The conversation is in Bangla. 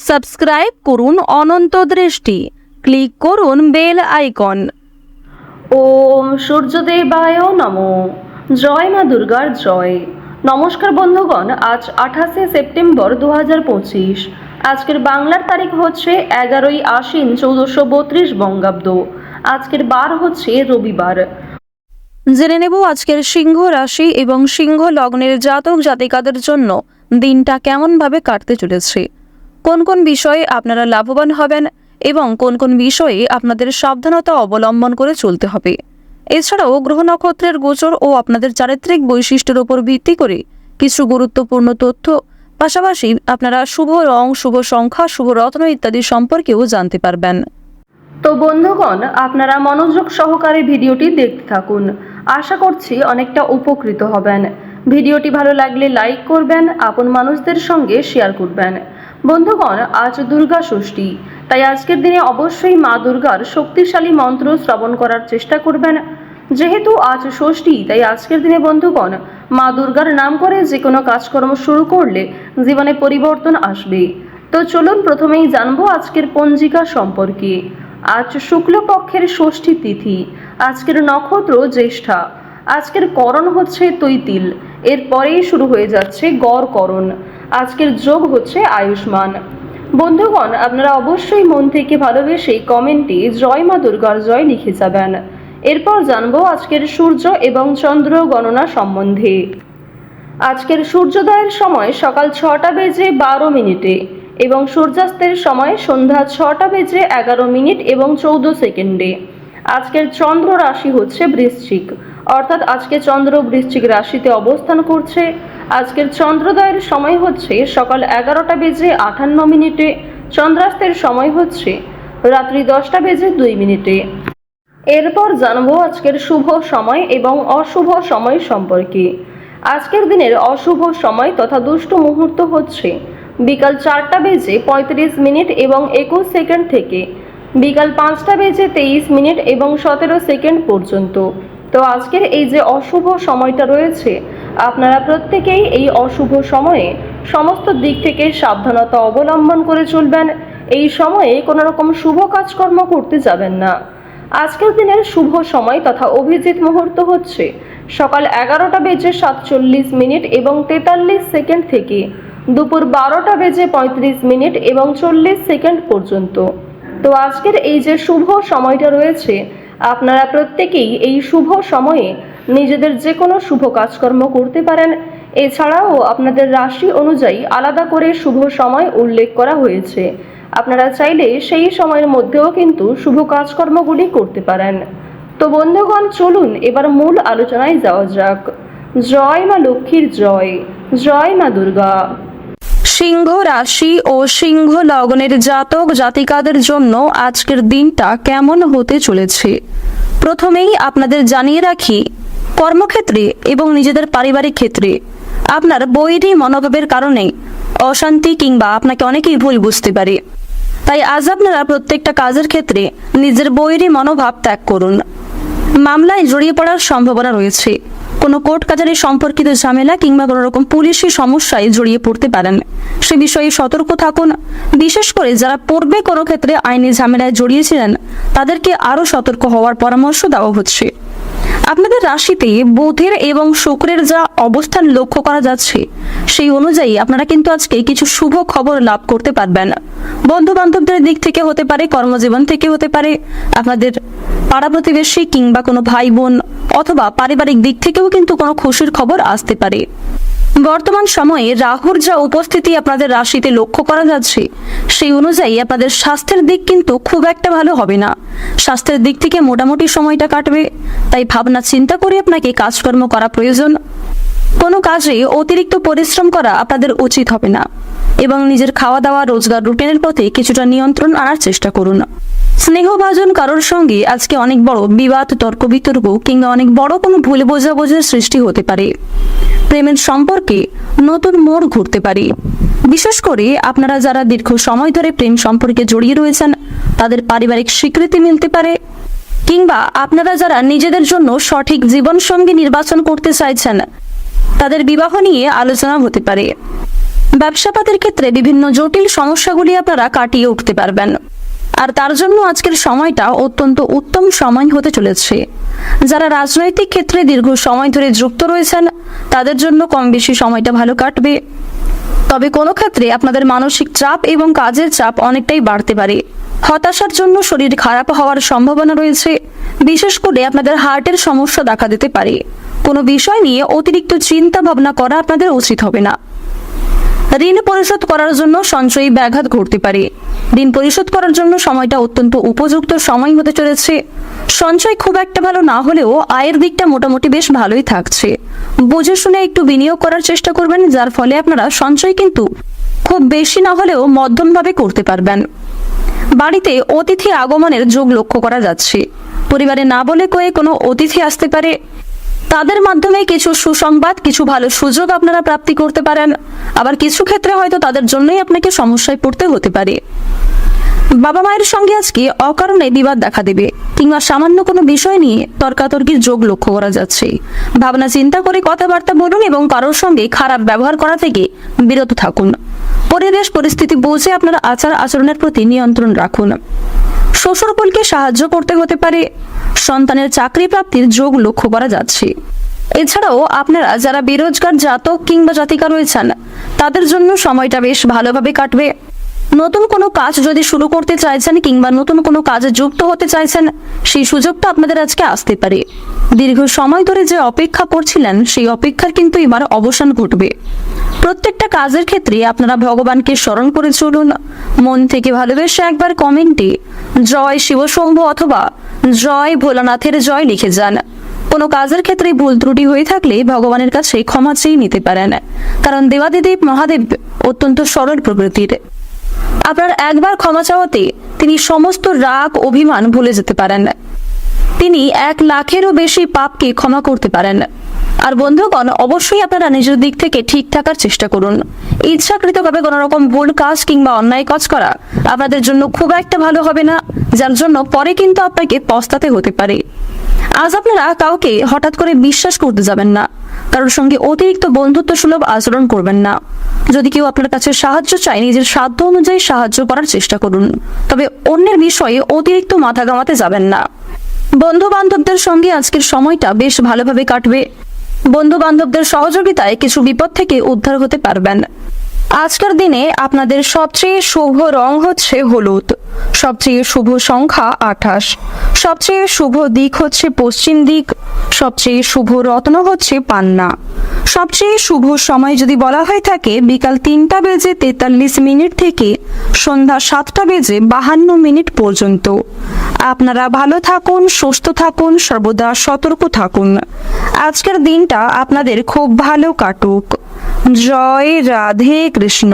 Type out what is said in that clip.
সাবস্ক্রাইব করুন অনন্ত দৃষ্টি, ক্লিক করুন বেল আইকন। ওম সূর্যদেবায় নমো। জয় মা দুর্গার জয়। নমস্কার বন্ধুগণ, আজ 28শে সেপ্টেম্বর 2025। আজকের বাংলার তারিখ হচ্ছে 11ই আশ্বিন 1432 বঙ্গাব্দ। আজকের বার হচ্ছে রবিবার। জেনে নেব আজকের সিংহ রাশি এবং সিংহ লগ্নের জাতক জাতিকাদের জন্য দিনটা কেমনভাবে কাটতে চলেছে, কোন কোন বিষয়ে আপনারা লাভবান হবেন এবং কোন কোন বিষয়ে আপনাদের সাবধানতা অবলম্বন করে চলতে হবে। এছাড়াও গ্রহ নক্ষত্রের গোচর ও আপনাদের চারিত্রিক বৈশিষ্ট্যের উপর ভিত্তি করে কিছু গুরুত্বপূর্ণ তথ্য, পাশাপাশি আপনারা শুভ রং, শুভ সংখ্যা, শুভ রত্ন ইত্যাদি সম্পর্কেও জানতে পারবেন। তো বন্ধুগণ, আপনারা মনোযোগ সহকারে ভিডিওটি দেখতে থাকুন। আশা করছি অনেকটা উপকৃত হবেন। ভিডিওটি ভালো লাগলে লাইক করবেন, আপন মানুষদের সঙ্গে শেয়ার করবেন। বন্ধুগণ, আজ দুর্গা ষষ্ঠী, তাই আজকের দিনে অবশ্যই মা দুর্গার শক্তিশালী মন্ত্র শ্রবণ করার চেষ্টা করবেন। যেহেতু আজ ষষ্ঠী, তাই আজকের দিনে বন্ধুগণ মা দুর্গার নাম করে যে কোনো কাজকর্ম শুরু করলে জীবনে পরিবর্তন আসবে। তো চলুন প্রথমেই জানবো আজকের পঞ্জিকা সম্পর্কে। আজ শুক্লপক্ষের ষষ্ঠী তিথি, আজকের নক্ষত্র জ্যেষ্ঠা, আজকের করণ হচ্ছে তৈতিল, এরপরেই শুরু হয়ে যাচ্ছে গড় করণ। আজকের যোগ হচ্ছে আয়ুষ্মান। বন্ধুগণ, আপনারা অবশ্যই মন থেকে ভালোবেসে কমেন্টে জয় মা দুর্গার জয় লিখে যাবেন। এরপর জানবো আজকের সূর্য এবং চন্দ্র গণনা সম্বন্ধে। আজকের সূর্যোদয়ের সময় সকাল 6টা বেজে 12 মিনিটে এবং সূর্যাস্তের সময় সন্ধ্যা 6টা বেজে 11 মিনিট এবং 14 সেকেন্ডে। আজকের চন্দ্র রাশি হচ্ছে বৃশ্চিক, অর্থাৎ আজকে চন্দ্র বৃশ্চিক রাশিতে অবস্থান করছে। আজকের চন্দ্রোদয়ের সময় হচ্ছে সকাল 11টা বেজে 58 মিনিটে, চন্দ্রাস্তের সময় হচ্ছে রাত্রি 10টা বেজে 2 মিনিটে। এরপর জানবো আজকের শুভ সময় এবং অশুভ সময় সম্পর্কে। আজকের দিনের অশুভ সময় তথা দুষ্ট মুহূর্ত হচ্ছে বিকাল 4টা বেজে 35 মিনিট এবং 21 সেকেন্ড থেকে বিকাল 5টা বেজে 23 মিনিট এবং 17 সেকেন্ড পর্যন্ত। তো আজকের এই যে অশুভ সময়টা রয়েছে, আপনারা প্রত্যেকেই এই অশুভ সময়ে সমস্ত দিক থেকে সাবধানতা অবলম্বন করে চলবেন। এই সময়ে কোনো রকম শুভ কাজকর্ম করতে যাবেন না। আজকের দিনের শুভ সময় তথা অভিজিৎ মুহূর্ত হচ্ছে সকাল 11টা বেজে 47 মিনিট এবং 43 সেকেন্ড থেকে দুপুর 12টা বেজে 35 মিনিট এবং 40 সেকেন্ড পর্যন্ত। তো আজকের এই যে শুভ সময়টা রয়েছে, আপনারা প্রত্যেকেই এই শুভ সময়ে নিজেদের যে কোনো শুভ কাজকর্ম করতে পারেন। এছাড়াও আপনাদের রাশি অনুযায়ী আলাদা করে শুভ সময় উল্লেখ করা হয়েছে, আপনারা চাইলে সেই সময়ের মধ্যেও কিন্তু শুভ কাজকর্মগুলি করতে পারেন। তো বন্ধুগণ, চলুন এবার মূল আলোচনায় যাওয়া যাক। জয় মা লক্ষ্মীর জয়, জয় মা দুর্গা। সিংহ রাশি ও সিংহ লগ্নের জাতক জাতিকাদের জন্য আজকের দিনটা কেমন হতে চলেছে, প্রথমেই আপনাদের জানিয়ে রাখি, কর্মক্ষেত্রে এবং নিজেদের পারিবারিক ক্ষেত্রে আপনার বৈরী মনোভাবের কারণে অশান্তি কিংবা আপনাকে অনেকেই ভুল বুঝতে পারে। তাই আজ আপনারা প্রত্যেকটা কাজের ক্ষেত্রে নিজের বৈরী মনোভাব ত্যাগ করুন। মামলায় জড়িয়ে পড়ার সম্ভাবনা রয়েছে, কোনো কোর্ট কাছারি সম্পর্কিত ঝামেলা কিংবা কোনো রকম পুলিশি সমস্যায় জড়িয়ে পড়তে পারেন, সে বিষয়ে সতর্ক থাকুন। বিশেষ করে যারা পূর্বে কোনো ক্ষেত্রে আইনি ঝামেলায় জড়িয়েছিলেন, তাদেরকে আরও সতর্ক হওয়ার পরামর্শ দেওয়া হচ্ছে। আপনাদের রাশিতে বুধের এবং শুক্রের যা অবস্থান লক্ষ্য করা যাচ্ছে, সেই অনুযায়ী আপনারা কিন্তু আজকে কিছু শুভ খবর লাভ করতে পারবেন। বন্ধু বান্ধবদের দিক থেকে হতে পারে, কর্মজীবন থেকে হতে পারে, আপনাদের পাড়া প্রতিবেশী কিংবা কোনো ভাই বোন অথবা পারিবারিক দিক থেকেও কিন্তু কোনো খুশির খবর আসতে পারে। বর্তমান সময়ে রাহুর যা উপস্থিতি আপনাদের রাশিতে লক্ষ্য করা যাচ্ছে, সেই অনুযায়ী আপনাদের স্বাস্থ্যের দিক কিন্তু খুব একটা ভালো হবে না। স্বাস্থ্যের দিক থেকে মোটামুটি সময়টা কাটবে, তাই ভাবনা চিন্তা করে আপনাকে কাজকর্ম করা প্রয়োজন। কোনো কাজে অতিরিক্ত পরিশ্রম করা আপনাদের উচিত হবে না এবং নিজের খাওয়া দাওয়া, রোজগার রুটিনের প্রতি কিছুটা নিয়ন্ত্রণ আনার চেষ্টা করুন। স্নেহভাজন কারোর সঙ্গে আজকে অনেক বড় বিবাদ, তর্ক বিতর্ক কিংবা অনেক বড় কোনো ভুল বোঝাবুঝির সৃষ্টি হতে পারে। প্রেমের সম্পর্কে নতুন মোড় ঘুরতে পারে। বিশেষ করে আপনারা যারা দীর্ঘ সময় ধরে প্রেম সম্পর্কে জড়িয়ে রয়েছেন, তাদের পারিবারিক স্বীকৃতি মিলতে পারে, কিংবা আপনারা যারা নিজেদের জন্য সঠিক জীবনসঙ্গী নির্বাচন করতে চাইছেন, তাদের বিবাহ নিয়ে আলোচনা হতে পারে। ব্যবসাপাতের ক্ষেত্রে বিভিন্ন জটিল সমস্যাগুলি আপনারা কাটিয়ে উঠতে পারবেন, আর তার জন্য আজকের সময়টা অত্যন্ত উত্তম সময় হতে চলেছে। যারা রাজনৈতিক ক্ষেত্রে দীর্ঘ সময় ধরে যুক্ত রয়েছেন তাদের জন্য কম বেশি সময়টা ভালো কাটবে। তবে কোনো ক্ষেত্রে আপনাদের মানসিক চাপ এবং কাজের চাপ অনেকটাই বাড়তে পারে। হতাশার জন্য শরীর খারাপ হওয়ার সম্ভাবনা রয়েছে। বিশেষ করে আপনাদের হার্টের সমস্যা দেখা দিতে পারে। কোনো বিষয় নিয়ে অতিরিক্ত চিন্তা ভাবনা করা আপনাদের উচিত হবে না। ঋণ পরিশোধ করার জন্য সঞ্চয়ী ব্যাঘাত ঘটতে পারে। ঋণ পরিশোধ করার জন্য সময়টা অত্যন্ত উপযুক্ত সময় হতে চলেছে। সঞ্চয় খুব একটা ভালো না হলেও আয়ের দিকটা মোটামুটি বেশ ভালোই থাকছে। বুঝে শুনে একটু বিনিয়োগ করার চেষ্টা করবেন, যার ফলে আপনারা সঞ্চয় কিন্তু খুব বেশি না হলেও মধ্যমভাবে করতে পারবেন। বাড়িতে অতিথি আগমনের যোগ লক্ষ্য করা যাচ্ছে। পরিবারে না বলে কয়ে কোনো অতিথি আসতে পারে। তাদের মাধ্যমে কিছু সুসংবাদ, কিছু ভালো সুযোগ আপনারা প্রাপ্তি করতে পারেন। আবার কিছু ক্ষেত্রে হয়তো তাদের জন্যই আপনাকে সমস্যায় পড়তে হতে পারে। বাবা মায়ের সঙ্গে আজকে অকারণে বিবাদ দেখা দেবে, কিংবা সামান্য কোনো বিষয় নিয়ে তর্কাতর্কির যোগ লক্ষ্য করা যাচ্ছে। ভাবনা চিন্তা করে কথাবার্তা বলুন এবং কারোর সঙ্গে খারাপ ব্যবহার করা থেকে বিরত থাকুন। পরিবেশ পরিস্থিতি বুঝে আপনারা আচার আচরণের প্রতি নিয়ন্ত্রণ রাখুন। শ্বশুরকুলকে সাহায্য করতে হতে পারে। সন্তানের চাকরি প্রাপ্তির যোগ লক্ষ্য করা যাচ্ছে। এছাড়াও আপনারা যারা বেরোজগার জাতক কিংবা জাতিকা রয়েছেন তাদের জন্য সময়টা বেশ ভালোভাবে কাটবে। নতুন কোনো কাজ যদি শুরু করতে চাইছেন কিংবা নতুন কোনো কাজে যুক্ত হতে চাইছেন, সেই সুযোগটা আপনাদের আজকে আসতে পারে। দীর্ঘ সময় ধরে যে অপেক্ষা করছিলেন সেই অপেক্ষার কিন্তু এবার অবসান ঘটবে। প্রত্যেকটা কাজের ক্ষেত্রে আপনারা ভগবানকে স্মরণ করে চলুন। মন থেকে ভালোবেসে একবার কমেন্টে জয় শিবশম্ভু অথবা জয় ভোলানাথের জয় লিখে যান। কোনো কাজের ক্ষেত্রে ভুল ত্রুটি হয়ে থাকলে ভগবানের কাছে ক্ষমা চেয়ে নিতে পারেন, কারণ দেবাদিদেব মহাদেব অত্যন্ত সরল প্রকৃতির। আপনার একবার ক্ষমা চাওয়াতে তিনি সমস্ত রাগ অভিমান ভুলে যেতে পারেন। তিনি 1 লাখেরও বেশি পাপকে ক্ষমা করতে পারেন। আর বন্ধুগণ, অবশ্যই আপনারা নিজের দিক থেকে ঠিক থাকার চেষ্টা করুন। ইচ্ছাকৃতভাবে কোনো রকম ভুল কাজ কিংবা অন্যায় কাজ করা আপনাদের জন্য খুব একটা ভালো হবে না, যার জন্য পরে কিন্তু আপনাকে পস্তাতে হতে পারে। আজ আপনারা কাউকে হঠাৎ করে বিশ্বাস করতে যাবেন না। কারোর সঙ্গে অতিরিক্ত বন্ধুত্ব সুলভ আচরণ করবেন না। যদি কেউ আপনার কাছে সাহায্য চায়, নিজের সাধ্য অনুযায়ী সাহায্য করার চেষ্টা করুন, তবে অন্যের বিষয়ে অতিরিক্ত মাথা ঘামাতে যাবেন না। বন্ধু বান্ধবদের সঙ্গে আজকের সময়টা বেশ ভালোভাবে কাটবে। বন্ধু বান্ধবদের সহযোগিতায় কিছু বিপদ থেকে উদ্ধার হতে পারবেন। আজকের দিনে আপনাদের সবচেয়ে শুভ রং হচ্ছে হলুদ, সবচেয়ে শুভ সংখ্যা 28, সবচেয়ে শুভ দিক হচ্ছে পশ্চিম দিক, সবচেয়ে শুভ রত্ন হচ্ছে পান্না। সবচেয়ে শুভ সময় যদি বলা হয়ে থাকে বিকাল 3:43 থেকে সন্ধ্যা 7:52 পর্যন্ত। আপনারা ভালো থাকুন, সুস্থ থাকুন, সর্বদা সতর্ক থাকুন। আজকের দিনটা আপনাদের খুব ভালো কাটুক। জয় রাধে কৃষ্ণ।